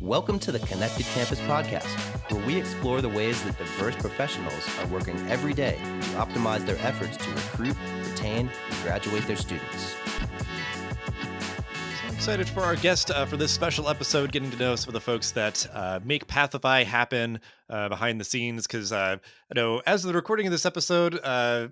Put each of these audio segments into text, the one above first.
Welcome to the Connected Campus podcast, where we explore the ways that diverse professionals are working every day to optimize their efforts to recruit, retain, and graduate their students. So I'm excited for our guest for this special episode, getting to know some of the folks that make Pathify happen behind the scenes. Because I know as of the recording of this episode,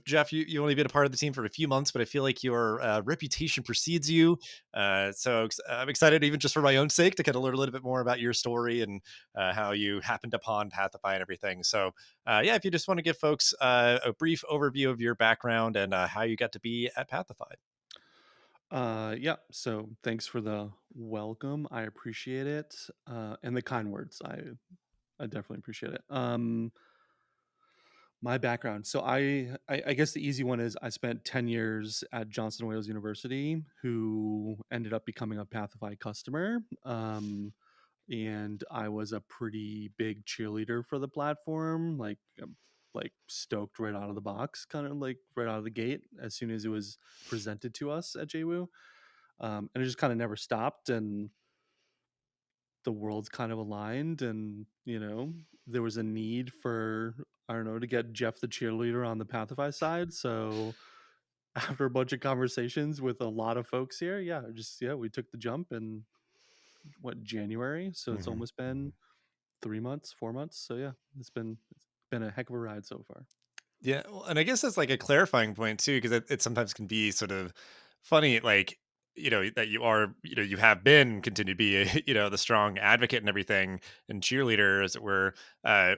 Jeff, you only been a part of the team for a few months, but I feel like your reputation precedes you. I'm excited, even just for my own sake, to kind of learn a little bit more about your story and how you happened upon Pathify and everything. So, yeah, if you just want to give folks a brief overview of your background and how you got to be at Pathify. Yeah, so thanks for the welcome. I appreciate it. And the kind words. I definitely appreciate it. My background. So I guess the easy one is I spent 10 years at Johnson Wales University, who ended up becoming a Pathify customer. And I was a pretty big cheerleader for the platform, like stoked right out of the box, kind of like right out of the gate as soon as it was presented to us at JWU. And it just kind of never stopped, and the world's kind of aligned, and there was a need for, I don't know, to get Jeff the cheerleader on the Pathify side. So after a bunch of conversations with a lot of folks here, we took the jump in what, January, so it's Mhm. almost been 3 months, 4 months. So yeah, it's been a heck of a ride so far. Yeah, well, and I guess that's like a clarifying point too, because it sometimes can be sort of funny, like that you are, you have been continue to be, the strong advocate and everything and cheerleader, as it were.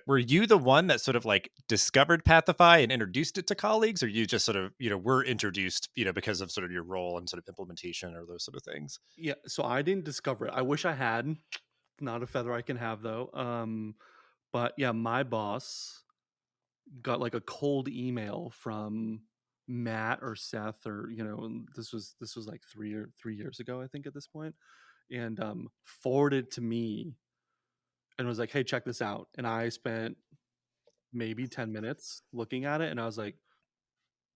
Were you the one that sort of like discovered Pathify and introduced it to colleagues, or you just sort of were introduced, because of sort of your role and sort of implementation or those sort of things? Yeah, so I didn't discover it. I wish I had. Not a feather I can have though. But yeah, my boss got like a cold email from Matt or Seth, or and this was like 3 years ago, I think, at this point, and forwarded to me and was like, "Hey, check this out." And I spent maybe 10 minutes looking at it, and I was like,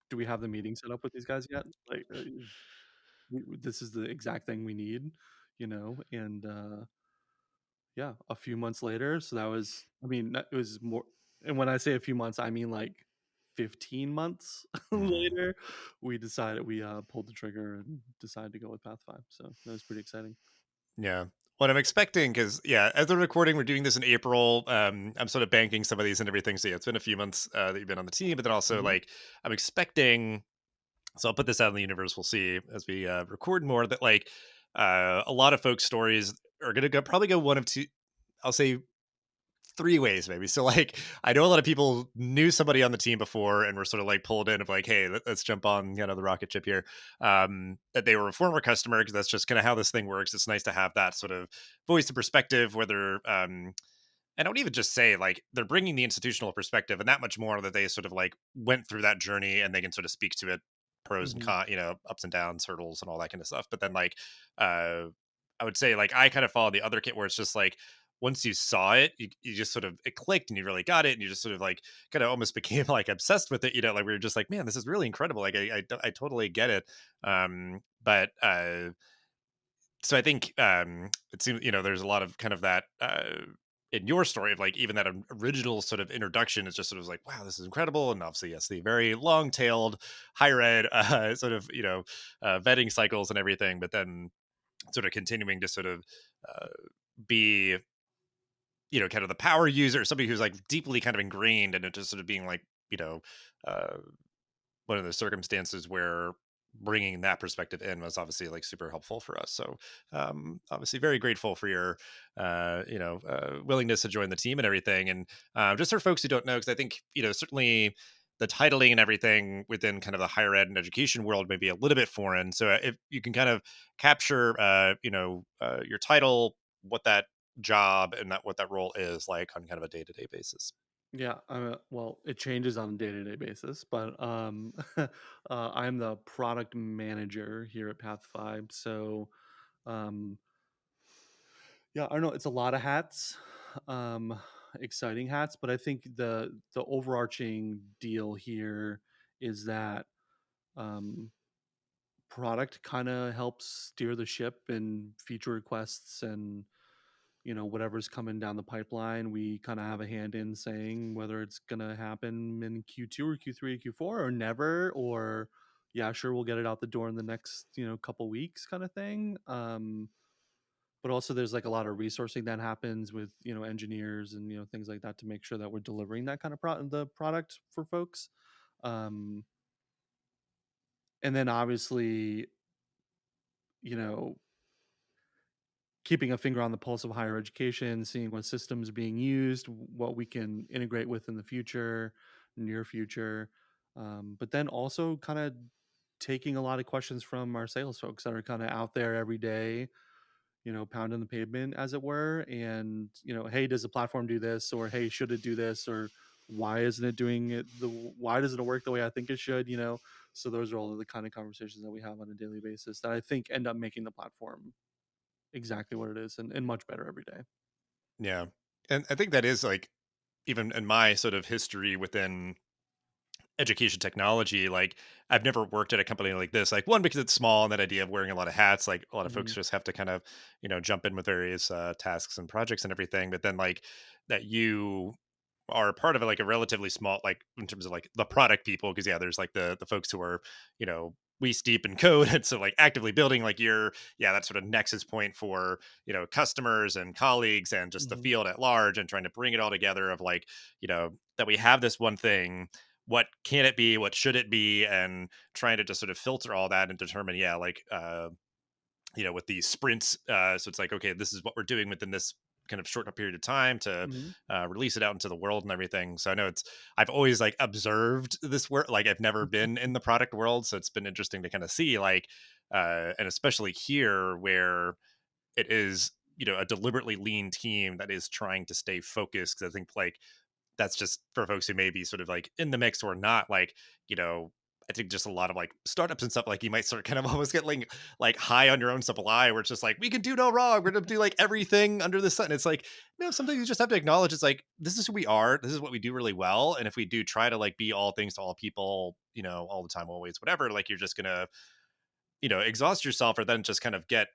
"Do we have the meeting set up with these guys yet? Like, this is the exact thing we need, And yeah, a few months later, so that was, I mean, it was more, and when I say a few months, I mean like 15 months Mhm. later, we pulled the trigger and decided to go with Pathify. So that was pretty exciting. Yeah. What I'm expecting, because yeah, as we're recording, we're doing this in April. I'm sort of banking some of these and everything. So yeah, it's been a few months that you've been on the team, but then also Mhm. like I'm expecting. So I'll put this out in the universe. We'll see as we record more, that like a lot of folks' stories are gonna go probably go one of two. I'll say three ways maybe. So like I know a lot of people knew somebody on the team before and were sort of like pulled in of like, hey, let's jump on the rocket ship here. That they were a former customer, because that's just kind of how this thing works. It's nice to have that sort of voice and perspective, whether and I would even just say like they're bringing the institutional perspective and that much more, that they sort of like went through that journey and they can sort of speak to it, pros and Mhm. cons, ups and downs, hurdles and all that kind of stuff. But then like uh I would say like I kind of follow the other kit, where it's just like once you saw it, you just sort of, it clicked and you really got it, and you just sort of like kind of almost became like obsessed with it. Like we were just like, man, this is really incredible. Like I totally get it. But So I think it seems, there's a lot of kind of that in your story, of like even that original sort of introduction is just sort of like, wow, this is incredible. And obviously, yes, the very long tailed higher ed sort of, vetting cycles and everything, but then sort of continuing to sort of uh, be, kind of the power user, somebody who's like deeply kind of ingrained, and it just sort of being like, you know, uh, one of the circumstances where bringing that perspective in was obviously like super helpful for us. So obviously very grateful for your willingness to join the team and everything. And just for folks who don't know, because I think certainly the titling and everything within kind of the higher ed and education world may be a little bit foreign. So if you can kind of capture your title, what that job and that what that role is like on kind of a day-to-day basis. Yeah, well, it changes on a day-to-day basis, but I'm the product manager here at Pathify. So um, yeah, I don't know. It's a lot of hats, um, exciting hats, but I think the overarching deal here is that um, product kind of helps steer the ship and feature requests and whatever's coming down the pipeline, we kind of have a hand in saying whether it's going to happen in Q2 or Q3 or Q4 or never, or yeah, sure, we'll get it out the door in the next, couple weeks kind of thing. But also there's like a lot of resourcing that happens with, engineers and, things like that to make sure that we're delivering that kind of the product for folks. Um, and then obviously, you know, keeping a finger on the pulse of higher education, seeing what systems are being used, what we can integrate with in the future, near future. But then also kind of taking a lot of questions from our sales folks that are kind of out there every day, pounding the pavement, as it were. And, hey, does the platform do this? Or, hey, should it do this? Or why isn't it doing it? Why doesn't it work the way I think it should? So those are all of the kind of conversations that we have on a daily basis that I think end up making the platform exactly what it is and much better every day. Yeah. And I think that is like, even in my sort of history within education technology, like I've never worked at a company like this. Like, one, because it's small, and that idea of wearing a lot of hats, like a lot of folks Mhm. just have to kind of, jump in with various tasks and projects and everything. But then like that you are a part of it, like a relatively small, like in terms of like the product people, because yeah, there's like the folks who are, waist deep in code, and so like actively building, like you're, yeah, that sort of nexus point for, customers and colleagues and just the Mhm. field at large, and trying to bring it all together of like, that we have this one thing, what can it be, what should it be, and trying to just sort of filter all that and determine, yeah, like with these sprints, so it's like, okay, this is what we're doing within this kind of short period of time to Mhm. release it out into the world and everything. So I know I've always like observed this work, like I've never been in the product world, so it's been interesting to kind of see like and especially here where it is, a deliberately lean team that is trying to stay focused, because I think like that's just for folks who may be sort of like in the mix or not, like, I think just a lot of like startups and stuff, like you might sort of kind of almost get like high on your own supply, where it's just like, we can do no wrong, we're gonna do like everything under the sun. It's like, no, sometimes you just have to acknowledge it's like, this is who we are, this is what we do really well, and if we do try to like be all things to all people, all the time, always, whatever, like you're just gonna, exhaust yourself, or then just kind of get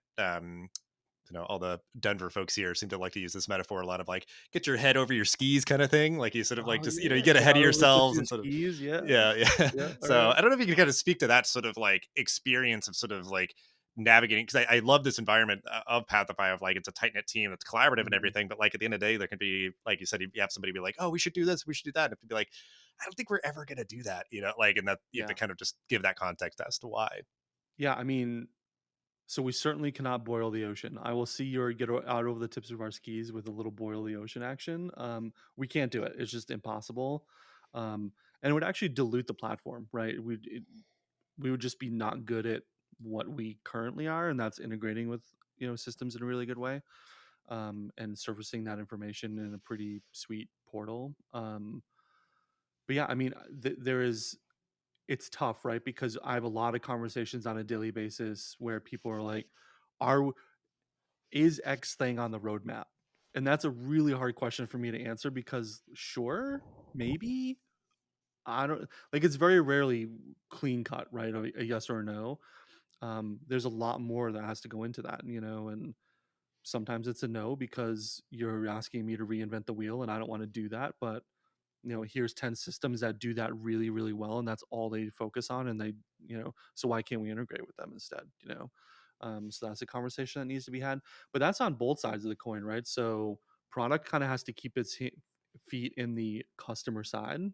all the Denver folks here seem to like to use this metaphor a lot of like, get your head over your skis kind of thing. Like you sort of like Oh just, you yeah, get get ahead of out over the tips of yourselves your and sort of, skis. Yeah, yeah, yeah. yeah. All So right. I don't know if you can kind of speak to that sort of like experience of sort of like navigating, because I love this environment of Pathify, of like, it's a tight knit team that's collaborative and Mhm. everything. But like at the end of the day, there can be, like you said, you have somebody be like, oh, we should do this, we should do that. And it could be like, I don't think we're ever going to do that, like, and that you have to Yeah, kind of just give that context as to why. yeah. I mean, so we certainly cannot boil the ocean. I will see your out over the tips of our skis with a little boil the ocean action. We can't do it. It's just impossible. And it would actually dilute the platform, right? We would just be not good at what we currently are, and that's integrating with systems in a really good way, and surfacing that information in a pretty sweet portal. But yeah, I mean, there is, it's tough, right? Because I have a lot of conversations on a daily basis where people are like, "Are is X thing on the roadmap?" And that's a really hard question for me to answer because sure, maybe, I don't, like, it's very rarely clean cut, right? A yes or a no. There's a lot more that has to go into that, and sometimes it's a no because you're asking me to reinvent the wheel and I don't want to do that. But here's 10 systems that do that really, really well, and that's all they focus on. And so why can't we integrate with them instead? So that's a conversation that needs to be had. But that's on both sides of the coin, right? So product kind of has to keep its feet in the customer side,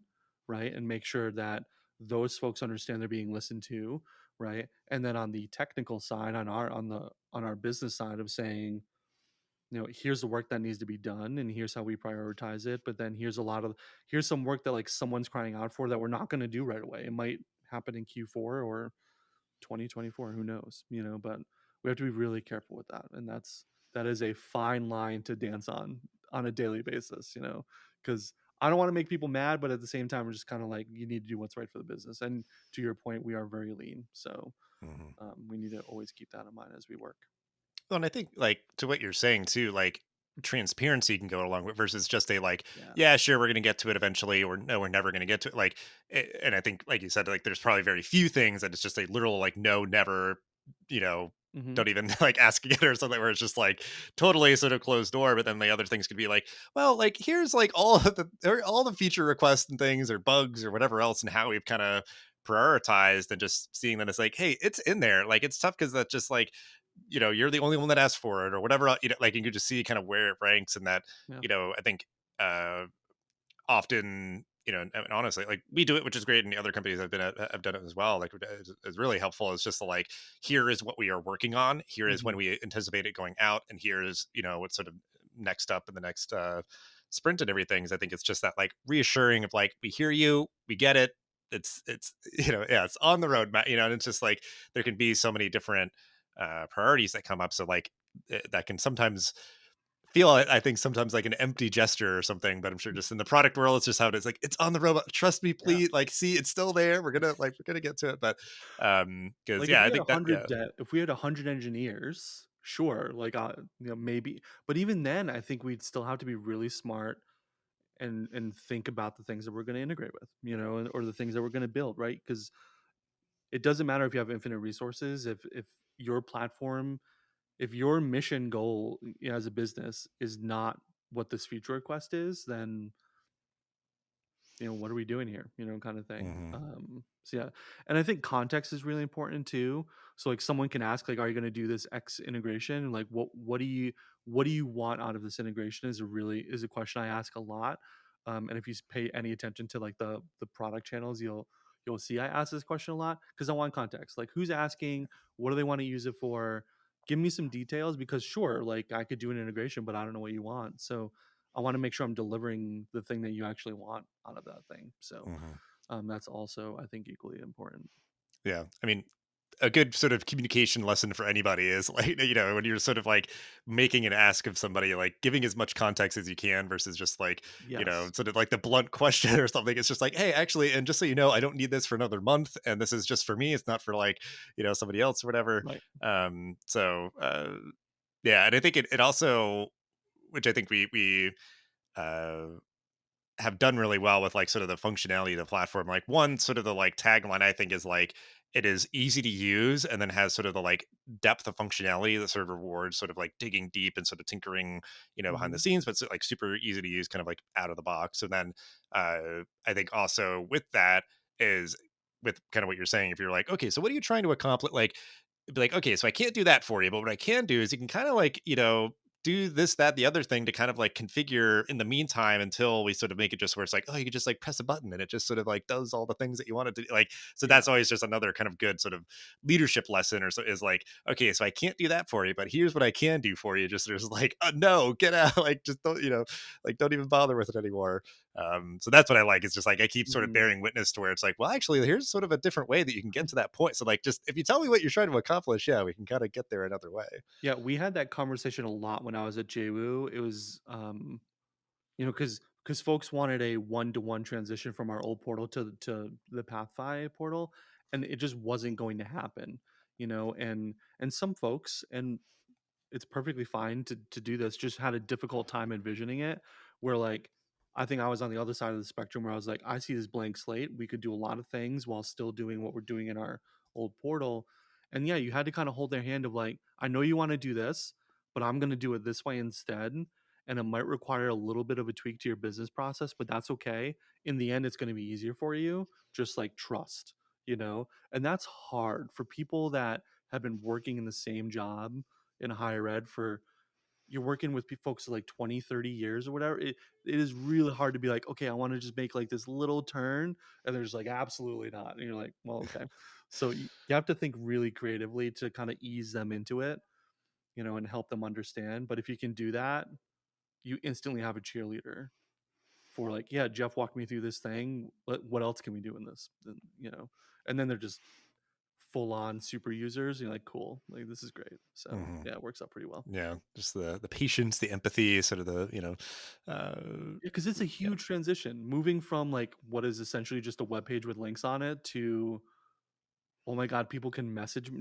right? And make sure that those folks understand they're being listened to, right? And then on the technical side, on our business side of saying, here's the work that needs to be done and here's how we prioritize it. But then here's some work that like someone's crying out for that we're not going to do right away. It might happen in Q4 or 2024, who knows, but we have to be really careful with that. And that is a fine line to dance on a daily basis, because I don't want to make people mad, but at the same time we're just kind of like, you need to do what's right for the business. And to your point, we are very lean, so Mhm. we need to always keep that in mind as we work. Well, and I think like to what you're saying too, like transparency can go along with, versus just a like, Yeah. yeah, sure, we're gonna get to it eventually, or no, we're never gonna get to it. Like, and I think like you said, like there's probably very few things that it's just a literal like no, never, Hmm. don't even like asking it or something where it's just like totally sort of closed door. But then the other things could be like, well, like here's like all of the or all the feature requests and things or bugs or whatever else, and how we've kind of prioritized, and just seeing that it's like, hey, it's in there. Like it's tough because that's just like, you're the only one that asked for it or whatever. Like you could just see kind of where it ranks, and that, Yeah. I think uh often, and honestly, like we do it, which is great, and the other companies I've been at have done it as well. Like it's really helpful. It's just to, like, here is what we are working on. Here is Hmm. when we anticipate it going out, and here is what's sort of next up in the next sprint and everything. Is I think it's just that like reassuring of like we hear you, we get it. It's yeah, it's on the roadmap. And it's just like there can be so many different priorities that come up. So like that can sometimes feel, I think, sometimes like an empty gesture or something, but I'm sure just in the product world, it's just how it is. Like, it's on the robot. Trust me, Yeah. please. Like, see, it's still there. We're gonna get to it. But because Like if yeah, we I had think that yeah. if we had 100 engineers, sure, like maybe, but even then, I think we'd still have to be really smart and think about the things that we're going to integrate with, or the things that we're going to build, right? Because it doesn't matter if you have infinite resources, if your platform, if your mission goal as a business is not what this feature request is, then what are we doing here, kind of thing. Hmm. So yeah, and I think context is really important too. So like someone can ask like, are you going to do this X integration, and like what do you want out of this integration is a question I ask a lot. And if you pay any attention to like the product channels, you'll see I ask this question a lot because I want context, like who's asking, what do they want to use it for, give me some details, because sure, like I could do an integration, but I don't know what you want. So I want to make sure I'm delivering the thing that you actually want out of that thing. So Hmm. that's also, I think, equally important. Yeah, I mean, a good sort of communication lesson for anybody is like, when you're sort of like making an ask of somebody, like giving as much context as you can versus just like, Yes. sort of like the blunt question or something. It's just like, hey, actually, and just so you know, I don't need this for another month, and this is just for me. It's not for like, somebody else or whatever. Right. Yeah, and I think it also, which I think we uh have done really well with like sort of the functionality of the platform. Like one sort of the like tagline I think is like it is easy to use, and then has sort of the like depth of functionality that sort of rewards sort of like digging deep and sort of tinkering, behind the Hmm. scenes, but like super easy to use, kind of like out of the box. So then I think also with that is with kind of what you're saying, if you're like, okay, so what are you trying to accomplish? Like, be like, okay, so I can't do that for you, but what I can do is you can kind of like, do this, that, the other thing to kind of like configure in the meantime until we sort of make it just where it's like, oh, you could just like press a button and it just sort of like does all the things that you wanted to do. Like, so Yeah. that's always just another kind of good sort of leadership lesson, or so is like, okay, so I can't do that for you, but here's what I can do for you. Just there's like, no, get out. Like, just don't, like, don't even bother with it anymore. So that's what I like. It's just like I keep sort of Hmm. bearing witness to where it's like, well, actually, here's sort of a different way that you can get to that point. So like, just if you tell me what you're trying to accomplish, yeah, we can kind of get there another way. Yeah, we had that conversation a lot when I was at JWoo. It was, because folks wanted a one-to-one transition from our old portal to the Pathify portal, and it just wasn't going to happen. And some folks, and it's perfectly fine to do this, just had a difficult time envisioning it, where like I think I was on the other side of the spectrum where I was like, I see this blank slate, we could do a lot of things while still doing what we're doing in our old portal. And yeah, you had to kind of hold their hand of like, I know you want to do this, but I'm going to do it this way instead, and it might require a little bit of a tweak to your business process, but that's okay. In the end, it's going to be easier for you. Just like trust. And that's hard for people that have been working in the same job in higher ed for, you're working with folks like 20, 30 years or whatever. It is really hard to be like, okay, I want to just make like this little turn, and there's like, absolutely not, and you're like, well, okay. So you have to think really creatively to kind of ease them into it, and help them understand. But if you can do that, you instantly have a cheerleader for like, yeah, Jeff walked me through this thing, what else can we do in this, and then they're just full on super users. You're like, cool, like this is great. So Mhm. yeah, it works out pretty well. Yeah, just the patience, the empathy, sort of the Because it's a yeah. huge transition, moving from like what is essentially just a web page with links on it to, oh my god, people can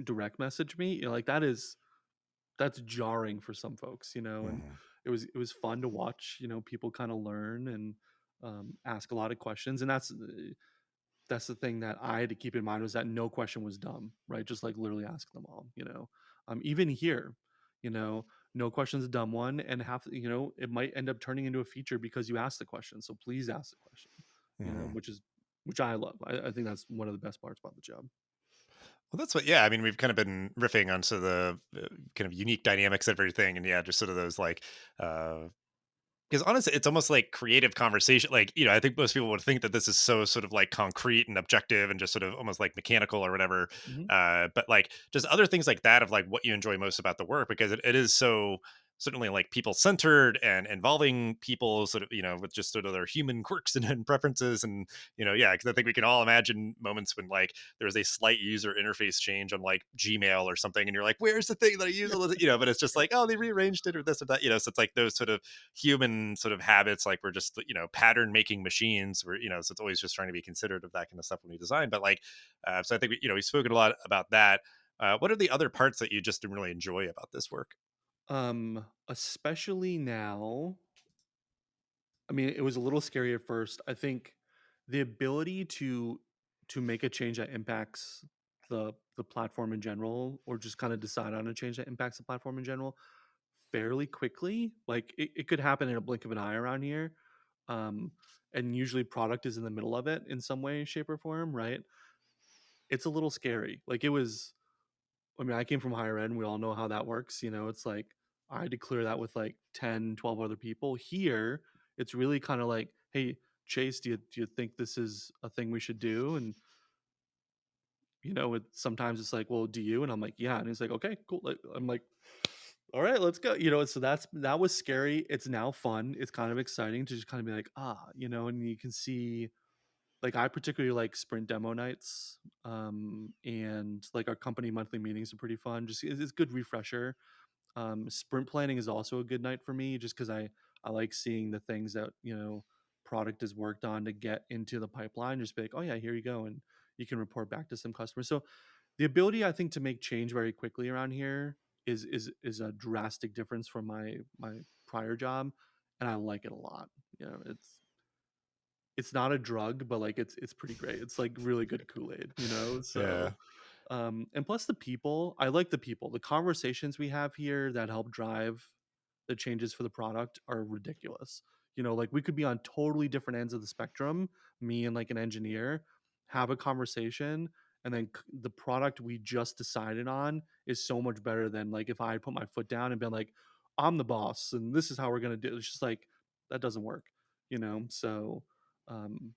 direct message me. Like that's jarring for some folks, and Mhm. it was fun to watch, people kind of learn and ask a lot of questions. And that's the thing that I had to keep in mind, was that no question was dumb, right? Just like literally ask them all. Even here, you know, no question's a dumb one, and it might end up turning into a feature because you asked the question. So please ask the question, Mhm. which I love. I think that's one of the best parts about the job. Well, that's what. Yeah, I mean, we've kind of been riffing on sort of the kind of unique dynamics of everything, and yeah, just sort of those like uh, because honestly, it's almost like creative conversation. Like, I think most people would think that this is so sort of like concrete and objective and just sort of almost like mechanical or whatever. Hmm. But like just other things like that of like what you enjoy most about the work, because it is so certainly like people centered and involving people sort of, with just sort of their human quirks and preferences. And, yeah, because I think we can all imagine moments when like there was a slight user interface change on like Gmail or something. And you're like, where's the thing that I use? All but it's just like, oh, they rearranged it or this or that, so it's like those sort of human sort of habits, like we're just pattern making machines, where so it's always just trying to be considerate of that kind of stuff when we design. But like so I think we've spoken a lot about that. What are the other parts that you just really enjoy about this work? Especially now, I mean, it was a little scary at first. I think the ability to make a change that impacts the platform in general, or just kind of decide on a change that impacts the platform in general fairly quickly. Like it could happen in a blink of an eye around here. Um, and usually product is in the middle of it in some way, shape, or form, right? It's a little scary. Like it was, I mean, I came from higher ed. We all know how that works. It's like I had to clear that with like 10, 12 other people. Here, it's really kind of like, hey, Chase, do you think this is a thing we should do? And sometimes it's like, well, do you? And I'm like, yeah. And he's like, okay, cool. I'm like, all right, let's go. So that was scary. It's now fun. It's kind of exciting to just kind of be like, and you can see, like, I particularly like sprint demo nights, and like our company monthly meetings are pretty fun. Just it's good refresher. Sprint planning is also a good night for me, just because I like seeing the things that product is worked on to get into the pipeline. Just be like, oh yeah, here you go, and you can report back to some customers. So the ability, I think, to make change very quickly around here is a drastic difference from my prior job, and I like it a lot. It's not a drug, but like it's pretty great. It's like really good Kool-Aid, Yeah. so and plus the people, I like the people. The conversations we have here that help drive the changes for the product are ridiculous. Like we could be on totally different ends of the spectrum, me and like an engineer, have a conversation, and then the product we just decided on is so much better than like if I put my foot down and been like, I'm the boss and this is how we're gonna do it. It's just like that doesn't work, So um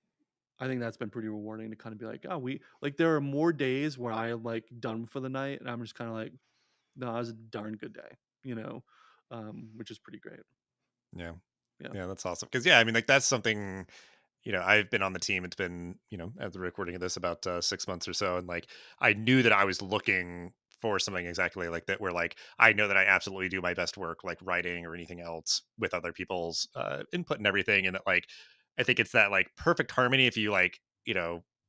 I think that's been pretty rewarding to kind of be like, oh, we like there are more days where I am like done for the night and I'm just kind of like, no, it was a darn good day, which is pretty great. Yeah. Yeah. Yeah, that's awesome. Because yeah, I mean, like that's something. I've been on the team. It's been, at the recording of this, about 6 months or so, and like I knew that I was looking for something exactly like that, where like I know that I absolutely do my best work, like writing or anything else, with other people's input and everything, and that like I think it's that like perfect harmony if you like,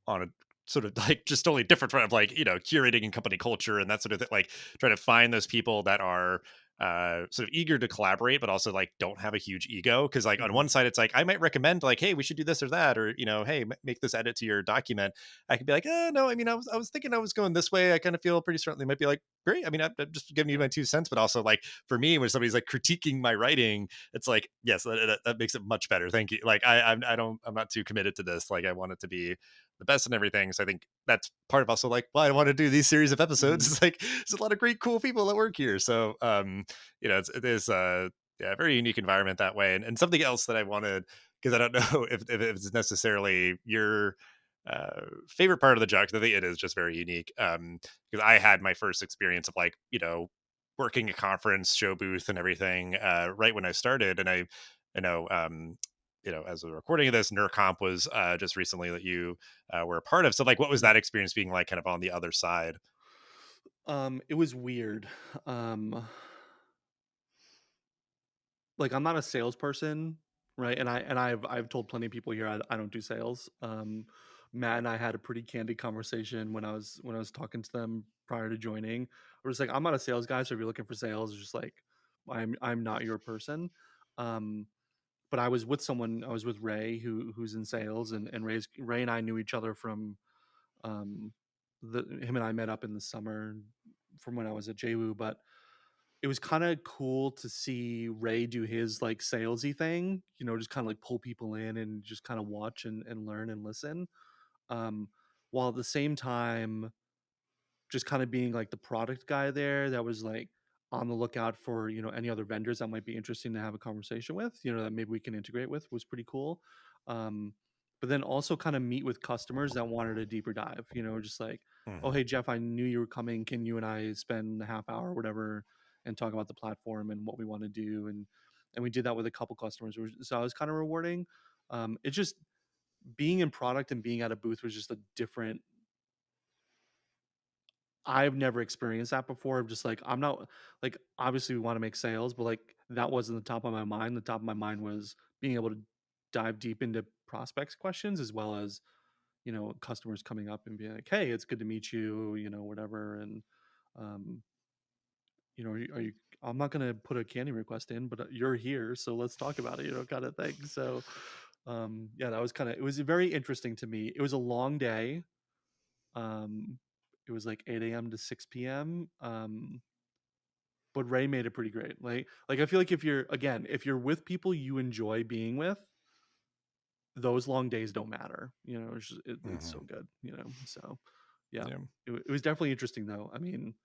on a sort of like just totally different front of like curating and company culture and that sort of thing, like try to find those people that are sort of eager to collaborate but also like don't have a huge ego, because like on Mhm. one side it's like I might recommend like, hey, we should do this or that, or hey, make this edit to your document. I could be like, oh no, I mean, I was thinking I was going this way. I kind of feel pretty certain they might be like, great, I mean, I'm just giving you my 2 cents. But also like for me, when somebody's like critiquing my writing, it's like, yes, that makes it much better, thank you. Like I'm not too committed to this. Like I want it to be the best and everything. So I think that's part of also like why I want to do these series of episodes. Mhm. It's like there's a lot of great, cool people that work here. So it is yeah, a very unique environment that way. And something else that I wanted, because I don't know if it's necessarily your favorite part of the job, because I think it is just very unique. Because I had my first experience of like, working a conference show booth and everything right when I started. And I know, as a recording of this, NERComp was just recently that you were a part of. So like, what was Mhm. that experience being like kind of on the other side? It was weird. Um, like I'm not a salesperson, right? And I've told plenty of people here I don't do sales. Matt and I had a pretty candid conversation when I was talking to them prior to joining. We're just like, I'm not a sales guy, so if you're looking for sales, it's just like I'm not your person. Um, but I was with someone. I was with Ray, who's in sales, and Ray and I knew each other from um, him and I met up in the summer from when I was at JWU, but it was kind of cool to see Ray do his like salesy thing, just kind of like pull people in and just kind of watch and learn and listen. Um, while at the same time, just kind of being like the product guy there that was like on the lookout for, any other vendors that might be interesting to have a conversation with, that maybe we can integrate with was pretty cool. Um, but then also kind of meet with customers that wanted a deeper dive, just like, oh, Hmm. hey, Jeff, I knew you were coming. Can you and I spend a half hour or whatever and talk about the platform and what we want to do? And we did that with a couple customers. So it was kind of rewarding. It's just being in product and being at a booth was just a different. I've never experienced that before. I'm just like, I'm not like, obviously we want to make sales, but like that wasn't the top of my mind. The top of my mind was being able to dive deep into prospects questions as well as, customers coming up and being like, hey, it's good to meet you, whatever. And, um, are you, I'm not going to put a candy request in, but you're here. So let's talk about it, kind of thing. So, yeah, that was it was very interesting to me. It was a long day. Um, it was like 8 a.m. to 6 p.m. But Ray made it pretty great. Like I feel like if you're with people you enjoy being with, those long days don't matter. It's Hmm. so good. So yeah, Yeah. it was definitely interesting though. I mean,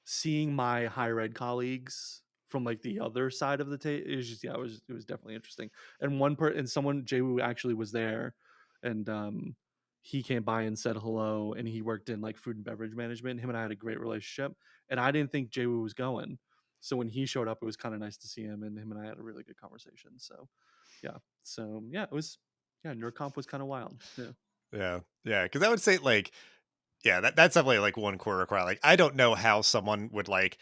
seeing my higher ed colleagues from like the other side of the table, it was just it was definitely interesting. And someone Jay actually was there, and he came by and said hello, and he worked in like food and beverage management. Him and I had a great relationship, and I didn't think Jay was going. So when he showed up, it was kind of nice to see him, and him and I had a really good conversation. So yeah, it was NerdConf was kind of wild. Yeah. Yeah. Yeah. Because I would say like, yeah, that's definitely like one core requirement. Like, I don't know how someone would like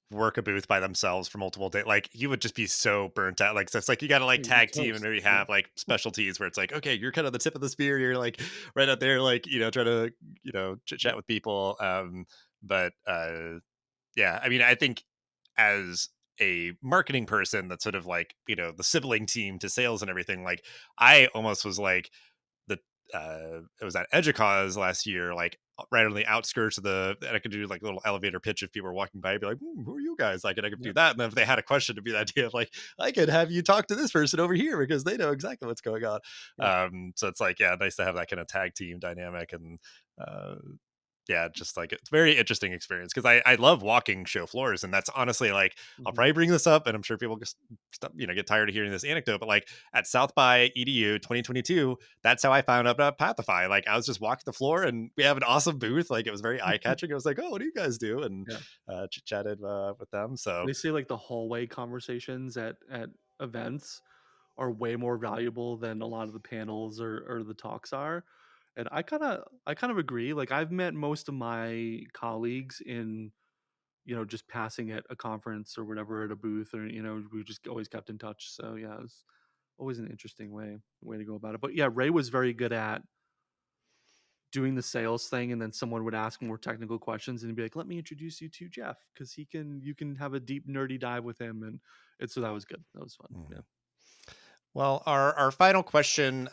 work a booth by themselves for multiple days. Like, you would just be so burnt out. Like, so it's like you got to like You'd be tag team and toast. maybe Yeah. have like specialties where it's like, okay, you're kind of the tip of the spear. You're like right out there, like, trying to, chit Yeah. chat with people. But yeah, I mean, I think as a marketing person that's sort of like, the sibling team to sales and everything, like, I almost was like, the it was at Educause last year, like right on the outskirts of and I could do like a little elevator pitch if people were walking by. I'd be like, who are you guys? Like, and I could Yeah. do that. And then if they had a question, it'd be the idea of like, I could have you talk to this person over here because they know exactly what's going on. Yeah. So it's like, yeah, nice to have that kind of tag team dynamic. And uh, yeah, just like it's very interesting experience because I love walking show floors, and that's honestly like I'll Mhm. probably bring this up, and I'm sure people just stop, get tired of hearing this anecdote, but like at South by EDU 2022, that's how I found out about Pathify. Like, I was just walking the floor, and we have an awesome booth. Like, it was very eye catching. I was like, oh, what do you guys do? And Yeah. chit chatted with them. So They say like the hallway conversations at events are way more valuable than a lot of the panels or the talks are. And I kind of agree. Like I've met most of my colleagues in, just passing at a conference or whatever at a booth, or we just always kept in touch. So yeah, it was always an interesting way to go about it. But yeah, Ray was very good at doing the sales thing, and then someone would ask more technical questions and he'd be like, let me introduce you to Jeff, because you can have a deep nerdy dive with him. And so that was good, that was fun. Yeah. mhm. Well, our final question,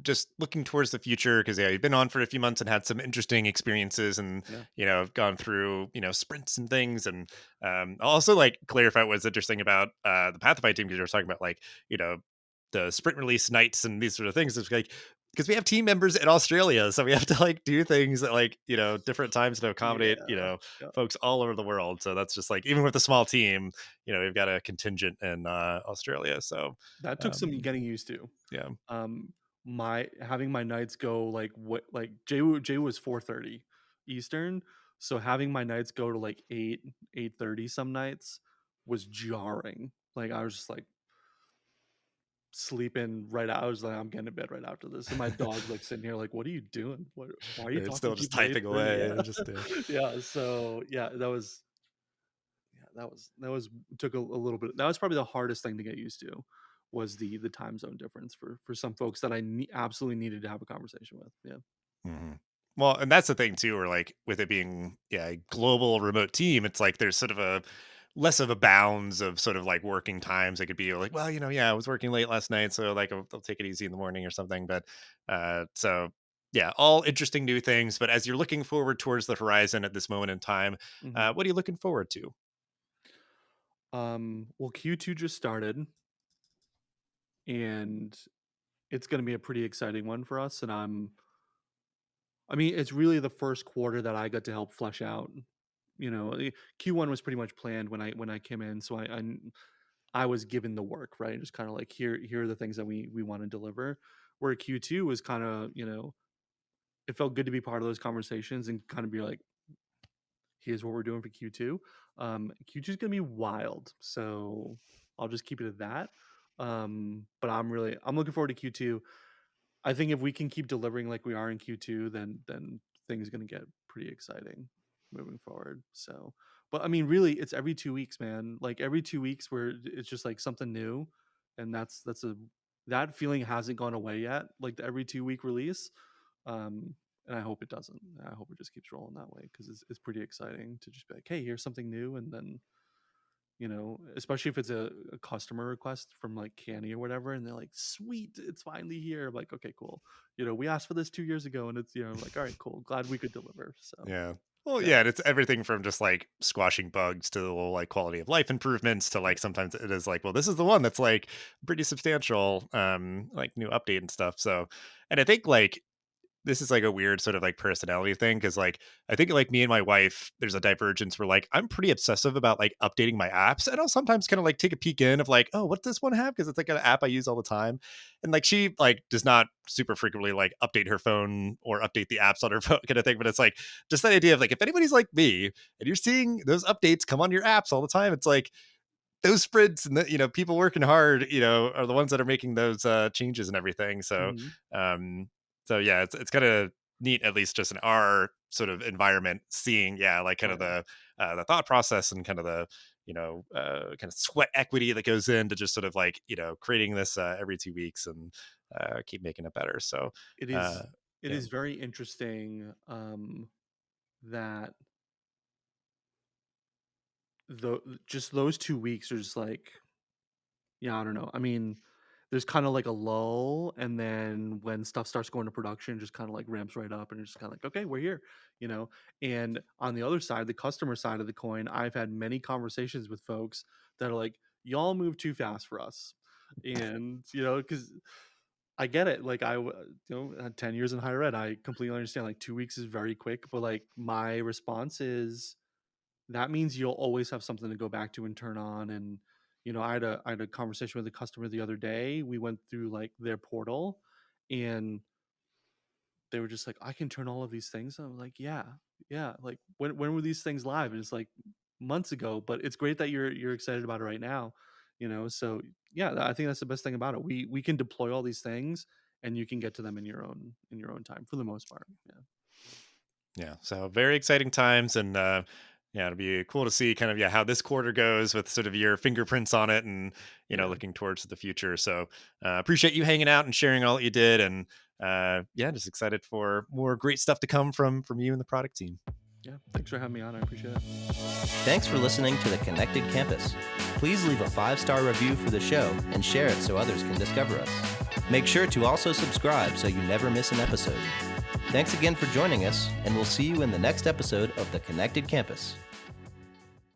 just looking towards the future, because yeah, you've been on for a few months and had some interesting experiences, and Yeah. gone through sprints and things, and I'll also like clarify what's interesting about the Pathify team, because you were talking about like the sprint release nights and these sort of things. It's like because we have team members in Australia, so we have to like do things at like different times to accommodate Yeah. Yeah. folks all over the world. So that's just like even with a small team, we've got a contingent in Australia. So That took some um, getting used to. yeah. um my having my nights go like what, like J was 4:30 Eastern, so having my nights go to like 8:30 some nights was jarring. Like I was just like sleeping right out. I was like, I'm getting to bed right after this. And my dog's like sitting here like, what are you doing? Why are you It's talking still to just people at typing 8:30? away. Yeah. Just Yeah. So yeah, that was took a little bit. That was probably the hardest thing to get used to, was the time zone difference for some folks that absolutely needed to have a conversation with. Yeah. Mhm. Well, and that's the thing too, where like with it being a global remote team, it's like there's sort of a less of a bounds of sort of like working times. It could be like, well, yeah, I was working late last night, so like I'll take it easy in the morning or something. But so Yeah, all interesting new things. But as you're looking forward towards the horizon at this moment in time, Hmm. what are you looking forward to? Well, Q2 just started, and it's going to be a pretty exciting one for us. And I mean, it's really the first quarter that I got to help flesh out. Q1 was pretty much planned when I came in, so I was given the work, right? Just kind of like here are the things that we want to deliver. Where Q2 was kind of, it felt good to be part of those conversations and kind of be like, here's what we're doing for Q2. Q2 is gonna be wild, so I'll just keep it at that. But I'm looking forward to Q2. I think if we can keep delivering like we are in Q2, then things are gonna get pretty exciting moving forward. So, but I mean, really, it's every 2 weeks, man. Like every 2 weeks, where it's just like something new, and that feeling hasn't gone away yet. Like the every 2 week release, and I hope it doesn't. I hope it just keeps rolling that way because it's pretty exciting to just be like, hey, here's something new, and then especially if it's a customer request from like Canny or whatever, and they're like, sweet, it's finally here. I'm like, okay, cool. We asked for this 2 years ago, and it's like, all right, cool, glad we could deliver. So Yeah. Well, yeah, yeah, and it's everything from just like squashing bugs to the little like quality of life improvements to yeah, like sometimes it is like, well, this is the one that's like pretty substantial, like new update and stuff. So, and I think like this is like a weird sort of like personality thing because like I think like me and my wife, there's a divergence where like I'm pretty obsessive about like updating my apps, and I'll sometimes kind of like take a peek in of like, oh, what does this one have? Because it's like an app I use all the time, and like she like does not super frequently like update her phone or update the apps on her phone kind of thing. But it's like just that idea of like if anybody's like me and you're seeing those updates come on your apps all the time, it's like those sprints and the, people working hard, are the ones that are making those changes and everything. So mhm, um yeah, it's kind of neat, at least just in our sort of environment, seeing like kind oh of yeah, the thought process and kind of the kind of sweat equity that goes into just sort of like creating this every 2 weeks and keep making it better. So it uh is it yeah. is very interesting that just those 2 weeks are just like, yeah, I don't know. I mean, there's kind of like a lull, and then when stuff starts going to production, just kind of like ramps right up, and it's just kind of like, okay, we're here, you know. And on the other side, the customer side of the coin, I've had many conversations with folks that are like, y'all move too fast for us, and because I get it. Like had 10 years in higher ed, I completely understand. Like 2 weeks is very quick, but like my response is that means you'll always have something to go back to and turn on. And I had a conversation with a customer the other day. We went through like their portal, and they were just like, I can turn all of these things. I'm like, yeah, yeah. Like when were these things live? And it's like months ago, but it's great that you're excited about it right now. So yeah, I think that's the best thing about it. We can deploy all these things, and you can get to them in your own time for the most part. Yeah. Yeah. So very exciting times. And yeah, it'll be cool to see kind of how this quarter goes with sort of your fingerprints on it and Yeah. looking towards the future. So appreciate you hanging out and sharing all that you did. And yeah, just excited for more great stuff to come from you and the product team. Yeah. Thanks for having me on. I appreciate it. Thanks for listening to the Connected Campus. Please leave a 5-star review for the show and share it so others can discover us. Make sure to also subscribe so you never miss an episode. Thanks again for joining us, and we'll see you in the next episode of the Connected Campus.